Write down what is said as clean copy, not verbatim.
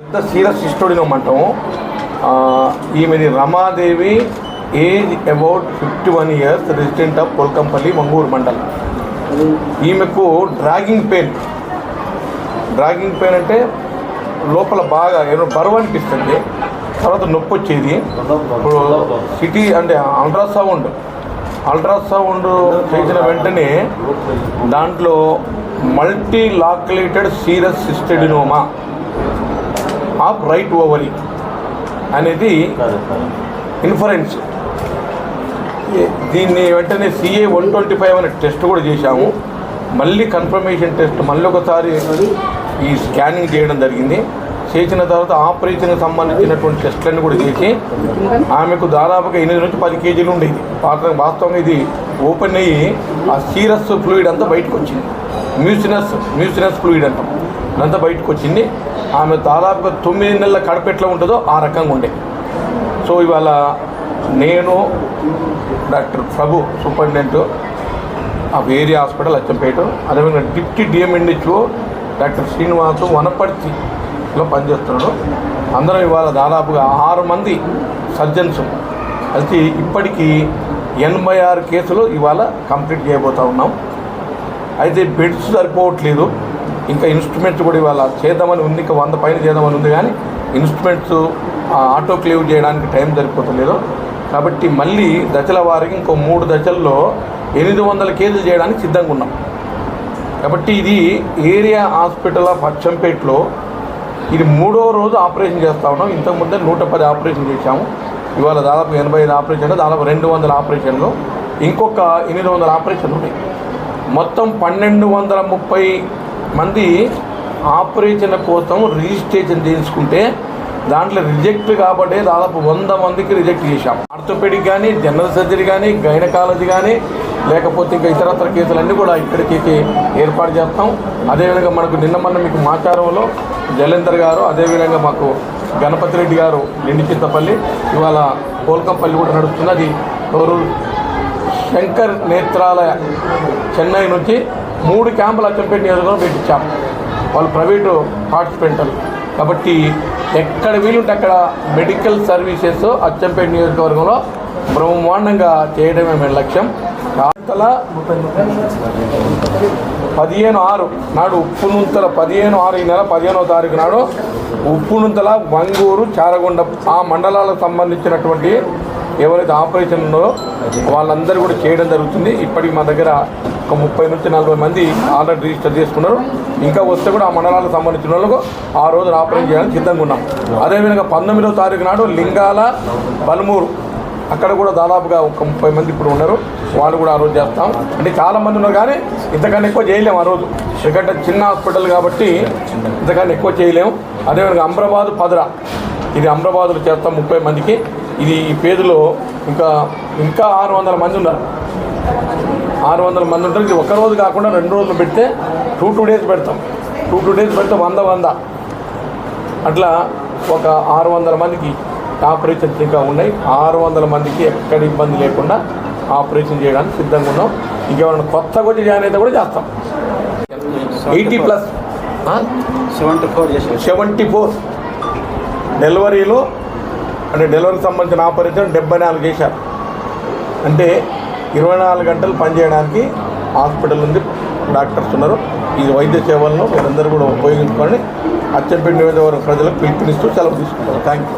పెద్ద సీరియస్ హిస్టోడినోమ్ అంటాము. ఈమెది Ramadevi, age about 51 years, resident of Kolkampalli, Manguru mandal. ఈమెకు డ్రాగింగ్ పెయిన్ అంటే లోపల బాగా ఏదో బరువు అనిపిస్తుంది, తర్వాత నొప్పి వచ్చేది. ఇప్పుడు సిటీ అంటే అల్ట్రాసౌండ్ చేసిన వెంటనే దాంట్లో multi loculated serous cystadenoma of right ovary అనేది ఇన్ఫరెన్స్. దీన్ని వెంటనే CA 125 అనే టెస్ట్ కూడా చేశాము. మళ్ళీ కన్ఫర్మేషన్ టెస్ట్ మళ్ళీ ఒకసారి ఈ స్కానింగ్ చేయడం జరిగింది. చేసిన తర్వాత ఆపరేషన్కి సంబంధించినటువంటి టెస్ట్లన్నీ కూడా చేసి ఆమెకు దాదాపుగా 8 నుంచి 10 kgs ఉండేది. వాస్తవంగా ఇది ఓపెన్ అయ్యి ఆ సీరస్ ఫ్లూయిడ్ అంతా బయటకు వచ్చింది. మ్యూసినస్ ఫ్లూయిడ్ అంటాం, అదంతా బయటకు వచ్చింది. ఆమె దాదాపుగా 9 నెలల కడుపు ఎట్లా ఉంటుందో ఆ రకంగా ఉండే. సో ఇవాళ నేను doctor Prabhu, superintendent of area hospital Achampet, అదేవిధంగా డిప్యూటీ DMNHO డాక్టర్ శ్రీనివాసు వనపర్తిలో పనిచేస్తున్నాడు. అందరం ఇవాళ దాదాపుగా 6 మంది సర్జన్స్ కలిసి ఇప్పటికీ 86 కేసులు ఇవాళ కంప్లీట్ చేయబోతూ ఉన్నాం. అయితే బెడ్స్ సరిపోవట్లేదు, ఇంకా ఇన్స్ట్రుమెంట్స్ కూడా ఇవాళ చేద్దామని ఉంది, ఇంకా 100 పైన చేద్దామని ఉంది. కానీ ఇన్స్ట్రుమెంట్స్ ఆటోక్లేవ్ చేయడానికి టైం సరిపోతలేదు. కాబట్టి మళ్ళీ దశల వారికి ఇంకో 3 దశల్లో 800 కేసులు చేయడానికి సిద్ధంగా ఉన్నాం. కాబట్టి ఇది ఏరియా హాస్పిటల్ ఆఫ్ అచ్చంపేటలో ఇది 3వ రోజు ఆపరేషన్ చేస్తూ ఉన్నాం. ఇంతకుముందే 110 ఆపరేషన్ చేశాము. ఇవాళ దాదాపు 85 ఆపరేషన్లు, దాదాపు 200 ఆపరేషన్లు, ఇంకొక 800 ఆపరేషన్లు ఉన్నాయి. మొత్తం 1230 మంది ఆపరేషన్ కోసం రిజిస్ట్రేషన్ చేసుకుంటే దాంట్లో రిజెక్ట్ కాబట్టే దాదాపు 100 మందికి రిజెక్ట్ చేశాం. ఆర్థోపెడిక్ కానీ, జనరల్ సర్జరీ కానీ, గైనకాలజీ కానీ, లేకపోతే ఇంకా ఇతరత్ర కేసులన్నీ కూడా ఇక్కడికి ఏర్పాటు చేస్తాం. అదేవిధంగా మనకు మొన్న మీకు మాచారంలో జలేందర్ గారు, అదేవిధంగా మాకు గణపతి రెడ్డి గారు నిండి చింతపల్లి, ఇవాళ కోల్కంపల్లి కూడా నడుస్తుంది. అది శంకర్ నేత్రాలయ చెన్నై నుంచి 3 క్యాంపులు అచ్చంపేట నియోజకవర్గంలో పెట్టించాం. వాళ్ళు ప్రైవేటు పార్టిసిపెంటల్. కాబట్టి ఎక్కడ వీలుంటే అక్కడ మెడికల్ సర్వీసెస్ అచ్చంపేట నియోజకవర్గంలో బ్రహ్మాండంగా చేయడమే మన లక్ష్యం. 15/6 నాడు ఉప్పునుంతల 15/6 ఈ నెల 15వ తారీఖు నాడు ఉప్పునుంతల, వంగూరు, చారగొండ ఆ మండలాలకు సంబంధించినటువంటి ఎవరైతే ఆపరేషన్ ఉందో వాళ్ళందరూ కూడా చేయడం జరుగుతుంది. ఇప్పటికి మా దగ్గర ఒక 30 నుంచి 40 మంది ఆల్రెడీ రిజిస్టర్ చేసుకున్నారు. ఇంకా వస్తే కూడా ఆ మండలాలకు సంబంధించిన వాళ్ళకు ఆ రోజు ఆపరేషన్ చేయడానికి సిద్ధంగా ఉన్నాం. అదేవిధంగా 19వ తారీఖు నాడు లింగాల, పలుమూరు అక్కడ కూడా దాదాపుగా ఒక 30 మంది ఇప్పుడు ఉన్నారు. వాళ్ళు కూడా ఆ రోజు చేస్తాం. అంటే చాలామంది ఉన్నారు కానీ ఇంతకన్నా ఎక్కువ చేయలేము ఆ రోజు, ఎందుకంటే చిన్న హాస్పిటల్ కాబట్టి ఇంతకన్నా ఎక్కువ చేయలేము. అదేవిధంగా అమ్రాబాద్, పదరా, ఇది అమ్రాబాద్లో చేస్తాం 30 మందికి. ఇది ఈ పేరులో ఇంకా 600 మంది ఉన్నారు. 600 మంది ఉంటారు. ఇది ఒక్కరోజు కాకుండా 2 రోజులు పెడితే 2 days పెడతాం. 2 days పెడితే 100 అట్లా ఒక 600 మందికి ఆపరేషన్స్ ఇంకా ఉన్నాయి. 600 మందికి ఎక్కడ ఇబ్బంది లేకుండా ఆపరేషన్ చేయడానికి సిద్ధంగా ఉన్నాం. ఇంకేమైనా కొత్తగా వచ్చి జాయిన్ అయితే కూడా చేస్తాం. 80+ 74 డెలివరీలో, అంటే డెలివరీకి సంబంధించిన ఆపరేషన్ 74 చేశారు. అంటే 24 గంటలు పనిచేయడానికి హాస్పిటల్ ఉంది, డాక్టర్స్ ఉన్నారు. ఈ వైద్య సేవలను మీరందరూ కూడా ఉపయోగించుకొని అచ్చంపేట నియోజకవర్గ ప్రజలకు పిలుపునిస్తూ సెలవు తీసుకుంటారు. Thank you.